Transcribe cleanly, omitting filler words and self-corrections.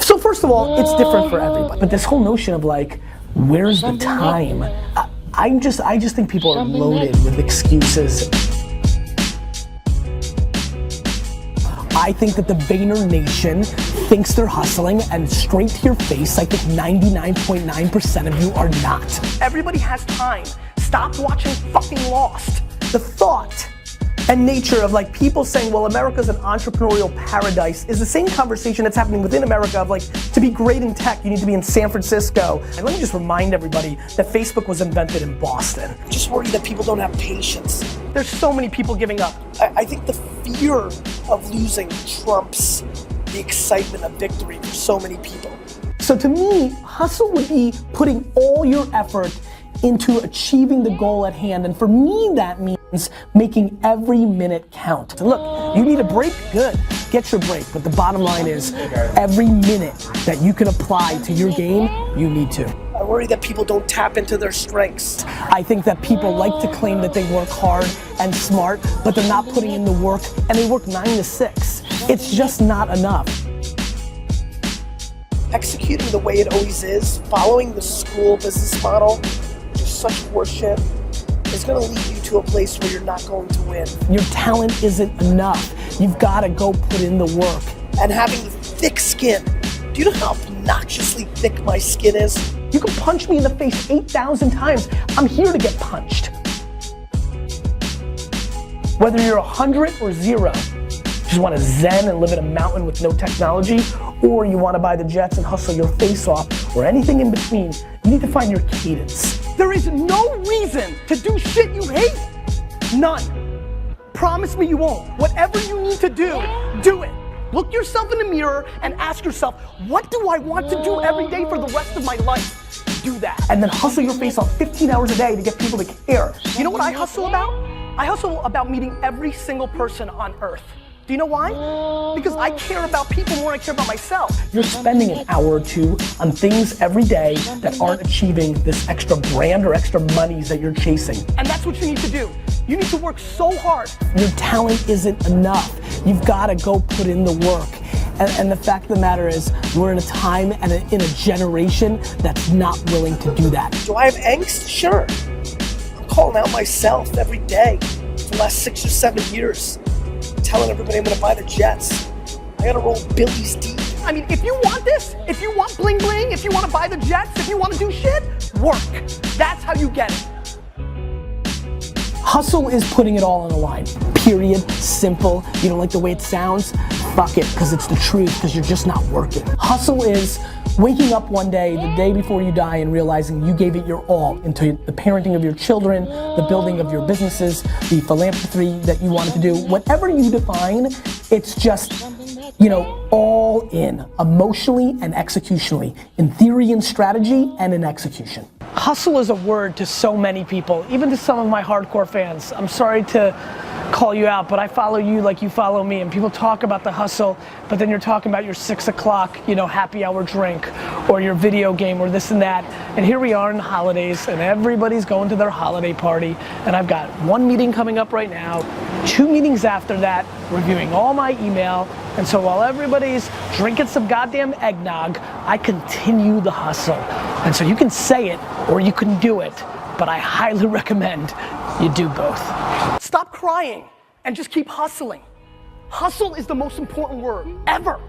So first of all, it's different for everybody. But this whole notion of like, where's the time? I just think people are loaded with excuses. I think that the Vayner Nation thinks they're hustling, and straight to your face, I think 99.9% of you are not. Everybody has time. Stop watching fucking Lost. The thought and nature of like people saying, well, America's an entrepreneurial paradise is the same conversation that's happening within America of like, to be great in tech, you need to be in San Francisco. And let me just remind everybody that Facebook was invented in Boston. I'm just worried that people don't have patience. There's so many people giving up. I think the fear of losing trumps the excitement of victory for so many people. So to me, hustle would be putting all your effort into achieving the goal at hand. And for me, that means making every minute count. And look, you need a break? Good, get your break. But the bottom line is, every minute that you can apply to your game, you need to. I worry that people don't tap into their strengths. I think that people like to claim that they work hard and smart, but they're not putting in the work, and they work 9 to 6. It's just not enough. Executing the way it always is, following the school business model, such horseshit, is gonna lead you to a place where you're not going to win. Your talent isn't enough. You've gotta go put in the work. And having thick skin. Do you know how obnoxiously thick my skin is? You can punch me in the face 8,000 times. I'm here to get punched. Whether you're 100 or 0, you just wanna zen and live in a mountain with no technology, or you wanna buy the jets and hustle your face off, or anything in between, you need to find your cadence. There is no reason to do shit you hate. None. Promise me you won't. Whatever you need to do it. Look yourself in the mirror and ask yourself, what do I want to do every day for the rest of my life? Do that. And then hustle your face off 15 hours a day to get people to care. You know what I hustle about? I hustle about meeting every single person on earth. Do you know why? Because I care about people more than I care about myself. You're spending an hour or two on things every day that aren't achieving this extra brand or extra monies that you're chasing. And that's what you need to do. You need to work so hard. Your talent isn't enough. You've got to go put in the work. And the fact of the matter is, we're in a time and in a generation that's not willing to do that. Do I have angst? Sure. I'm calling out myself every day for the last 6 or 7 years. Telling everybody I'm gonna buy the jets. I gotta roll Billy's deep. I mean, if you want this, if you want bling bling, if you wanna buy the jets, if you wanna do shit, work. That's how you get it. Hustle is putting it all on the line. Period. Simple. You don't like the way it sounds? Fuck it, because it's the truth, because you're just not working. Hustle is waking up one day, the day before you die, and realizing you gave it your all into the parenting of your children, the building of your businesses, the philanthropy that you wanted to do. Whatever you define, it's just, you know, all in, emotionally and executionally, in theory and strategy and in execution. Hustle is a word to so many people, even to some of my hardcore fans. I'm sorry to call you out, but I follow you like you follow me, and people talk about the hustle, but then you're talking about your 6 o'clock, you know, happy hour drink, or your video game, or this and that. And here we are in the holidays, and everybody's going to their holiday party, and I've got 1 meeting coming up right now, 2 meetings after that, reviewing all my email, and so while everybody's drinking some goddamn eggnog, I continue the hustle. And so you can say it, or you can do it, but I highly recommend you do both. Stop crying and just keep hustling. Hustle is the most important word ever.